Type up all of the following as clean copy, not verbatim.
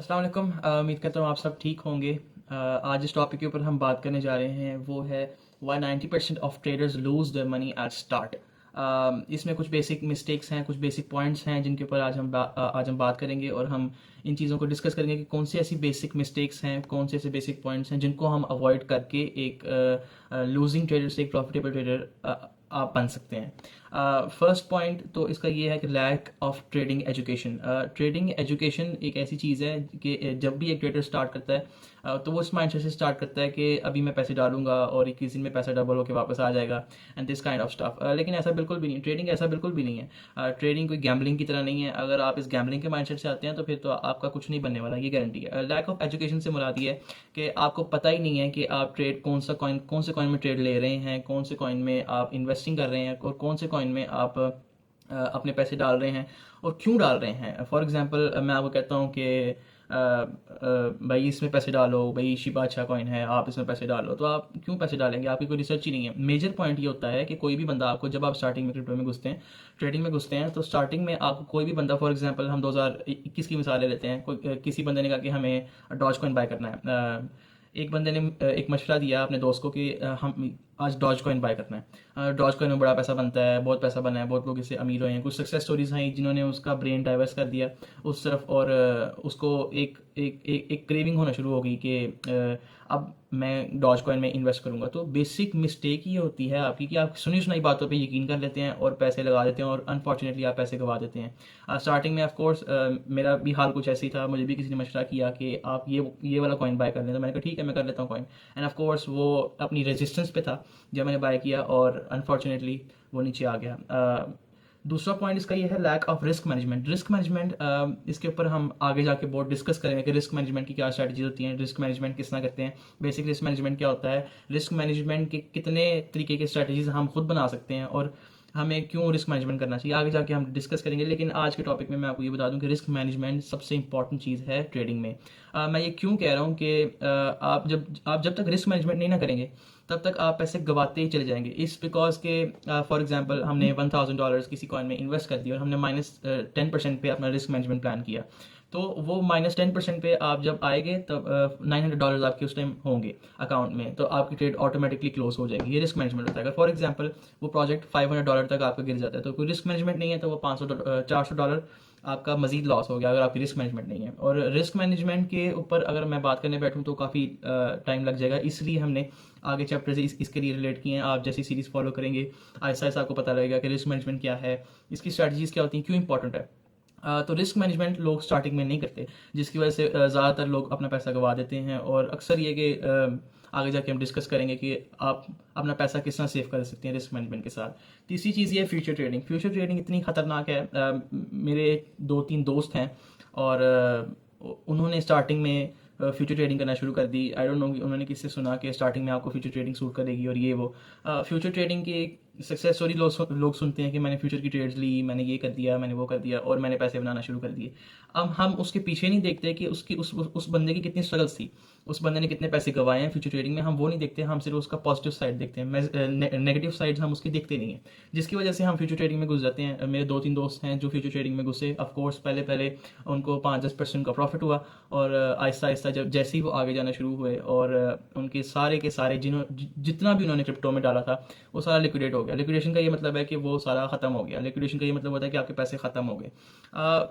अस्सलाम वालेकुम। उम्मीद करता हूँ आप सब ठीक होंगे। आज जिस टॉपिक के ऊपर हम बात करने जा रहे हैं वो है why 90% of traders lose their money at start. इसमें कुछ बेसिक मिस्टेक्स हैं, कुछ बेसिक पॉइंट्स हैं जिनके ऊपर आज हम बात करेंगे और हम इन चीज़ों को डिस्कस करेंगे कि कौन सी ऐसी बेसिक मिस्टेक्स हैं, कौन से ऐसे बेसिक पॉइंट्स हैं जिनको हम अवॉइड करके एक लूजिंग ट्रेडर से एक प्रॉफिटेबल ट्रेडर आप बन सकते हैं। फर्स्ट पॉइंट तो इसका ये है कि lack of trading education. Trading education एक ऐसी चीज़ है कि जब भी एक ट्रेडर स्टार्ट करता है तो वो इस माइंडसेट से स्टार्ट करता है कि अभी मैं पैसे डालूंगा और 21 दिन में पैसा डबल होकर वापस आ जाएगा and this kind of stuff. लेकिन ऐसा बिल्कुल भी नहीं, ट्रेडिंग ऐसा बिल्कुल भी नहीं है। ट्रेडिंग कोई गैम्बलिंग की तरह नहीं है। अगर आप इस गैम्बलिंग के माइंडसेट से आते हैं तो फिर तो आपका कुछ नहीं बनने वाला, ये गारंटी है। लैक ऑफ एजुकेशन से मुराद ये है कि आपको पता ही नहीं है कि आप ट्रेड कौन से कॉइन में ट्रेड ले रहे हैं, कौन से कॉइन में आप इन्वेस्टिंग कर रहे हैं और कौन से कॉइन में आप अपने पैसे डाल रहे हैं और क्यों डाल रहे हैं। फॉर एग्जांपल मैं आपको कहता हूँ कि भाई इसमें पैसे डालो, भाई शिबा अच्छा कॉइन है, आप इसमें पैसे डालो, तो आप क्यों पैसे डालेंगे? आपकी कोई रिसर्च ही नहीं है। मेजर पॉइंट ये होता है कि कोई भी बंदा आपको, जब आप स्टार्टिंग में क्रिप्टो में घुसते हैं, ट्रेडिंग में घुसते हैं, तो स्टार्टिंग में आपको कोई भी बंदा, फॉर एग्जांपल हम 2021 की मिसाल ले लेते हैं, किसी बंदे ने कहा कि हमें डॉज कॉइन बाय करना है। एक बंदे ने एक मशवरा दिया अपने दोस्त को कि हम आज डॉज कॉइन बाय करना है। डॉज कॉइन में बड़ा पैसा बनता है, बहुत पैसा बना है, बहुत लोग इससे अमीर हुए हैं। कुछ सक्सेस स्टोरीज हैं जिन्होंने उसका ब्रेन डाइवर्स कर दिया उस तरफ और उसको एक क्रेविंग होना शुरू हो गई कि अब मैं डॉज कॉइन में इन्वेस्ट करूंगा। तो बेसिक मिस्टेक ये होती है आपकी कि आप सुनी सुनाई बातों पे यकीन कर लेते हैं और पैसे लगा देते हैं और अनफॉर्चुनेटली आप पैसे गवा देते हैं। स्टार्टिंग में ऑफ कोर्स मेरा भी हाल कुछ ऐसे ही था। मुझे भी किसी ने मशवरा किया कि आप ये वाला कॉइन बाय कर लें, तो मैंने कहा ठीक है मैं कर लेता हूँ कॉइन। एंड ऑफ कोर्स वो अपनी रेजिस्टेंस पे था जब मैंने बाय किया और अनफॉर्चुनेटली वो नीचे आ गया। दूसरा पॉइंट इसका ये है lack of risk management. Risk management इसके ऊपर हम आगे जाके बहुत डिस्कस करेंगे कि रिस्क मैनेजमेंट की क्या स्ट्रैटेजीज होती हैं, रिस्क मैनेजमेंट किस तरह करते हैं, बेसिक रिस्क मैनेजमेंट क्या होता है, रिस्क मैनेजमेंट के कितने तरीके के स्ट्रैटेजीज हम खुद बना सकते हैं और हमें क्यों रिस्क मैनेजमेंट करना चाहिए, आगे जाके हम डिस्कस करेंगे। लेकिन आज के टॉपिक में मैं आपको ये बता दूं कि रिस्क मैनेजमेंट सबसे इंपॉर्टेंट चीज़ है ट्रेडिंग में। मैं ये क्यों कह रहा हूँ कि आप जब तक रिस्क मैनेजमेंट नहीं ना करेंगे तब तक आप पैसे गवाते ही चले जाएंगे। इस बिकॉज के फॉर एग्जांपल हमने $1000 किसी कॉइन में इन्वेस्ट कर दिया और हमने -10% पे अपना रिस्क मैनेजमेंट प्लान किया, तो वो -10% पे आप जब आएंगे तब $900 आपके उस टाइम होंगे अकाउंट में, तो आपकी ट्रेड ऑटोमेटिकली क्लोज हो जाएगी। ये रिस्क मैनेजमेंट होता है। अगर फॉर एग्जांपल वो प्रोजेक्ट $500 तक आपका गिर जाता है तो कोई रिस्क मैनेजमेंट नहीं है, तो वो $400 आपका मजीद लॉस हो गया अगर आपकी रिस्क मैनेजमेंट नहीं है। और रिस्क मैनेजमेंट के ऊपर अगर मैं बात करने बैठूं तो काफ़ी टाइम लग जाएगा, इसलिए हमने आगे चैप्टर से इसके लिए रिलेट किए हैं। आप जैसी सीरीज़ फॉलो करेंगे आहिस्ता आहिस्ता आपको पता लगेगा कि रिस्क मैनेजमेंट क्या है, इसकी स्ट्रैटेजीज़ क्या होती हैं, क्यों इंपॉर्टेंट है। तो रिस्क मैनेजमेंट लोग स्टार्टिंग में नहीं करते, जिसकी वजह से ज़्यादातर लोग अपना पैसा गंवा देते हैं। और अक्सर ये कि आगे जाके हम डिस्कस करेंगे कि आप अपना पैसा किस तरह सेव कर सकते हैं रिस्क मैनेजमेंट के साथ। तीसरी चीज़ ये है फ्यूचर ट्रेडिंग। फ्यूचर ट्रेडिंग इतनी ख़तरनाक है। मेरे 2-3 दोस्त हैं और उन्होंने स्टार्टिंग में फ्यूचर ट्रेडिंग करना शुरू कर दी। आई डोंट नो उन्होंने किससे सुना कि स्टार्टिंग में आपको फ्यूचर ट्रेडिंग सूट करेगी और ये वो। फ्यूचर ट्रेडिंग की सक्सेस स्टोरी लोग सुनते हैं कि मैंने फ्यूचर की ट्रेड्स ली, मैंने ये कर दिया, मैंने वो कर दिया और मैंने पैसे बनाना शुरू कर दिए। अब हम उसके पीछे नहीं देखते कि उसकी उस बंदे की कितनी स्ट्रगल्स थी, उस बंदे ने कितने पैसे गंवाए हैं फ्यूचर ट्रेडिंग में। हम वो नहीं देखते, हम सिर्फ उसका पॉजिटिव साइड देखते हैं, नेगेटिव साइड्स हम उसकी देखते नहीं हैं, जिसकी वजह से हम फ्यूचर ट्रेडिंग में घुस जाते हैं। मेरे 2-3 दोस्त हैं जो फ्यूचर ट्रेडिंग में घुसे। ऑफकोर्स पहले उनको 5-10% का प्रॉफिट हुआ और आहिस्ता आहिस्ता जब जैसे ही वो आगे जाना शुरू हुए और उनके सारे के सारे जितना भी उन्होंने क्रिप्टो में डाला था वो सारा लिक्विडेट हो गया। लिक्विडेशन का ये मतलब है कि वो सारा खत्म हो गया। लिक्विडेशन का ये मतलब होता है कि आपके पैसे खत्म हो गए।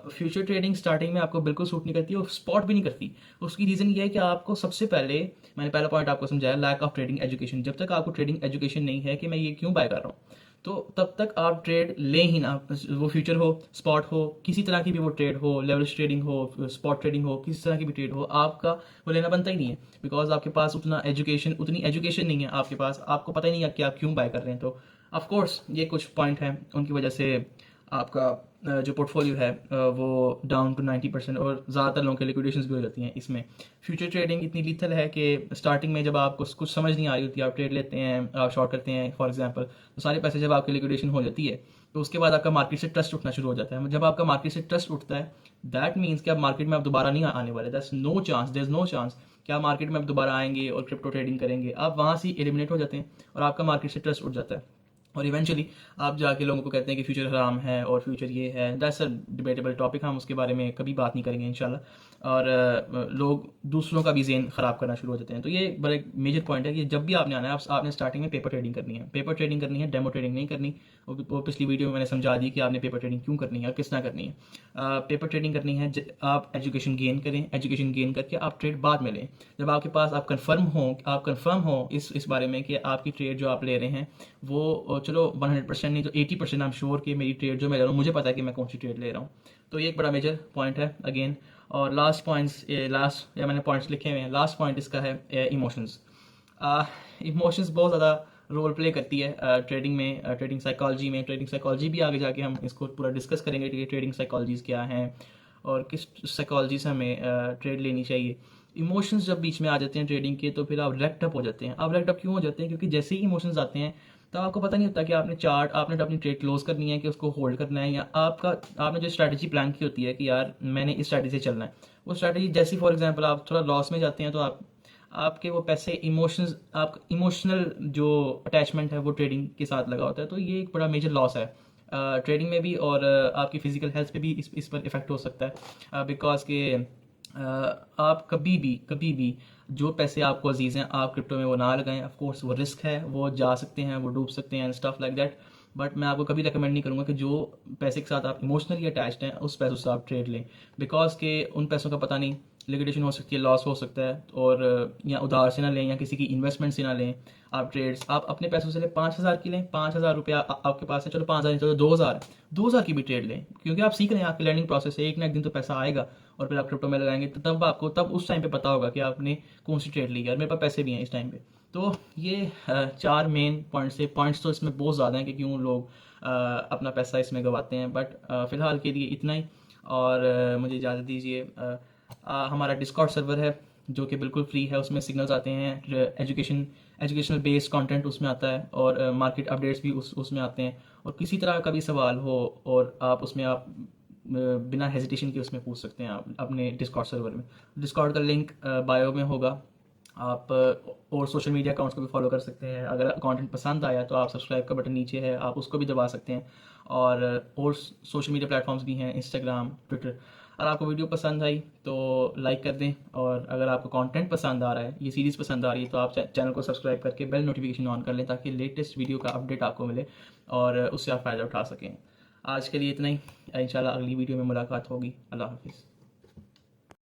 फ्यूचर ट्रेडिंग स्टार्टिंग में आपको बिल्कुल सूट नहीं करती और स्पॉट भी नहीं करती। उसकी रीज़न ये है कि आपको सबसे पहले, मैंने पहला पॉइंट आपको समझाया, लैक ऑफ ट्रेडिंग एजुकेशन। जब तक आपको ट्रेडिंग एजुकेशन नहीं है कि मैं ये क्यों बाय कर रहा हूँ, तो तब तक आप ट्रेड ले ही ना। वो फ्यूचर हो, स्पॉट हो, किसी तरह की भी वो ट्रेड हो, लेवरेज ट्रेडिंग हो, स्पॉट ट्रेडिंग हो, किसी तरह की भी ट्रेड हो, आपका वो लेना बनता ही नहीं है। बिकॉज आपके पास उतनी एजुकेशन नहीं है आपके पास, आपको पता ही नहीं है कि आप क्यों बाय कर रहे हैं। तो ऑफ कोर्स ये कुछ पॉइंट हैं, उनकी वजह से आपका जो पोर्टफोलियो है वो डाउन टू 90% और ज़्यादातर लोगों के लिक्विडेशंस भी हो जाती हैं इसमें। फ्यूचर ट्रेडिंग इतनी लीथल है कि स्टार्टिंग में जब आपको कुछ समझ नहीं आ रही होती, आप ट्रेड लेते हैं, आप शॉर्ट करते हैं फॉर एग्जांपल, तो सारे पैसे जब आपकी लिक्विडेशन हो जाती है तो उसके बाद आपका मार्केट से ट्रस्ट उठना शुरू हो जाता है। जब आपका मार्केट से ट्रस्ट उठता है, दैट मीन्स कि आप मार्केट में आप दोबारा नहीं आने वाले। That's no chance, there is no chance कि आप मार्केट में आप दोबारा आएंगे और क्रिप्टो ट्रेडिंग करेंगे। आप वहाँ से एलिमिनेट हो जाते हैं और आपका मार्केट से ट्रस्ट उठ जाता है। और इवेंचुअली आप जाके लोगों को कहते हैं कि फ्यूचर हराम है और फ्यूचर ये है। दैट्स अ डिबेटेबल टॉपिक, हम उसके बारे में कभी बात नहीं करेंगे इंशाल्लाह। और लोग दूसरों का भी ज़हन ख़राब करना शुरू हो जाते हैं। तो ये बड़ा एक मेजर पॉइंट है कि जब भी आपने आना है आपने स्टार्टिंग में पेपर ट्रेडिंग करनी है, पेपर ट्रेडिंग करनी है, डेमो ट्रेडिंग नहीं करनी। वो पिछली वीडियो में मैंने समझा दी कि आपने पेपर ट्रेडिंग क्यों करनी है और किस तरह करनी है। पेपर ट्रेडिंग करनी है, आप एजुकेशन गेन करें, एजुकेशन गेन करके आप ट्रेड बाद में लें। जब आपके पास आप कंफर्म हो इस बारे में कि आपकी ट्रेड जो आप ले रहे हैं वो चलो 100% नहीं तो 80% आई एम श्योर कि मेरी ट्रेड जो मैं ले रहा हूँ मुझे पता है कि मैं कौन सी ट्रेड ले रहा हूँ। तो ये एक बड़ा मेजर पॉइंट है अगेन। और लास्ट या मैंने पॉइंट्स लिखे हुए हैं, लास्ट पॉइंट इसका है इमोशंस। इमोशंस बहुत ज़्यादा रोल प्ले करती है ट्रेडिंग में, ट्रेडिंग साइकोलॉजी भी आगे जाके हम इसको पूरा डिस्कस करेंगे कि ट्रेडिंग साइकोलॉजीज़ क्या हैं और किस साइकोलॉजी से हमें ट्रेड लेनी चाहिए। इमोशंस जब बीच में आ जाते हैं ट्रेडिंग के तो फिर आप रेक्ट अप हो जाते हैं। आप रेक्ट अप क्यों हो जाते हैं? क्योंकि जैसे ही इमोशंस आते हैं तो आपको पता नहीं होता कि आपने अपनी ट्रेड क्लोज करनी है कि उसको होल्ड करना है, या आपने जो स्ट्रैटेजी प्लान की होती है कि यार मैंने इस स्ट्रैटेजी से चलना है, वो स्ट्रैटेजी जैसी फॉर एग्जांपल आप थोड़ा लॉस में जाते हैं तो आपके वो पैसे आप इमोशनल जो अटैचमेंट है वो ट्रेडिंग के साथ लगा होता है। तो ये एक बड़ा मेजर लॉस है ट्रेडिंग में भी, और आपकी फिजिकल हेल्थ पे भी इस पर इफेक्ट हो सकता है। बिकॉज के आप कभी भी जो पैसे आपको अजीज़ हैं आप क्रिप्टो में वो ना लगाएं। ऑफ कोर्स वो रिस्क है, वो जा सकते हैं, वो डूब सकते हैं and stuff like that. But मैं आपको कभी रिकमेंड नहीं करूँगा कि जो पैसे के साथ आप इमोशनली अटैच्ड हैं उस पैसों से आप ट्रेड लें। बिकॉज के उन पैसों का पता नहीं, लिक्विडेशन हो सकती है, लॉस हो सकता है। और या उधार से ना लें या किसी की इन्वेस्टमेंट से ना लें आप ट्रेड्स। आप अपने पैसों से लें, 5,000 की लें, 5,000 रुपया आपके पास है, चलो 5,000 नहीं चलो 2,000 की भी ट्रेड लें, क्योंकि आप सीख रहे हैं, आपकी लर्निंग प्रोसेस है। एक ना एक दिन तो पैसा आएगा और फिर आप क्रिप्टो में लगाएंगे तो तब उस टाइम पे पता होगा कि आपने कौन सी ट्रेड ली है। और मेरे पास पैसे भी हैं इस टाइम पे। तो ये 4 मेन पॉइंट्स तो इसमें बहुत ज़्यादा हैं कि क्यों लोग अपना पैसा इसमें गंवाते हैं। बट फ़िलहाल के लिए इतना ही। और मुझे इजाज़त दीजिए। हमारा डिस्कॉर्ड सर्वर है जो कि बिल्कुल फ्री है, उसमें सिग्नल्स आते हैं, एजुकेशनल बेस्ड कंटेंट उसमें आता है, और मार्केट अपडेट्स भी उसमें आते हैं। और किसी तरह का भी सवाल हो और आप बिना हेजिटेशन के उसमें पूछ सकते हैं आप अपने डिस्कॉर्ड सर्वर में। डिस्कॉर्ड का लिंक बायो में होगा। आप और सोशल मीडिया अकाउंट्स को भी फॉलो कर सकते हैं। अगर कंटेंट पसंद आया तो आप सब्सक्राइब का बटन नीचे है, आप उसको भी दबा सकते हैं। और सोशल मीडिया प्लेटफॉर्म्स भी हैं, इंस्टाग्राम, ट्विटर। अगर आपको वीडियो पसंद आई तो लाइक कर दें, और अगर आपको कंटेंट पसंद आ रहा है, ये सीरीज़ पसंद आ रही है, तो आप चैनल को सब्सक्राइब करके बेल नोटिफिकेशन ऑन कर लें ताकि लेटेस्ट वीडियो का अपडेट आपको मिले और उससे आप फ़ायदा उठा सकें। आज के लिए इतना ही। इंशाल्लाह अगली वीडियो में मुलाकात होगी। अल्लाह हाफिज़।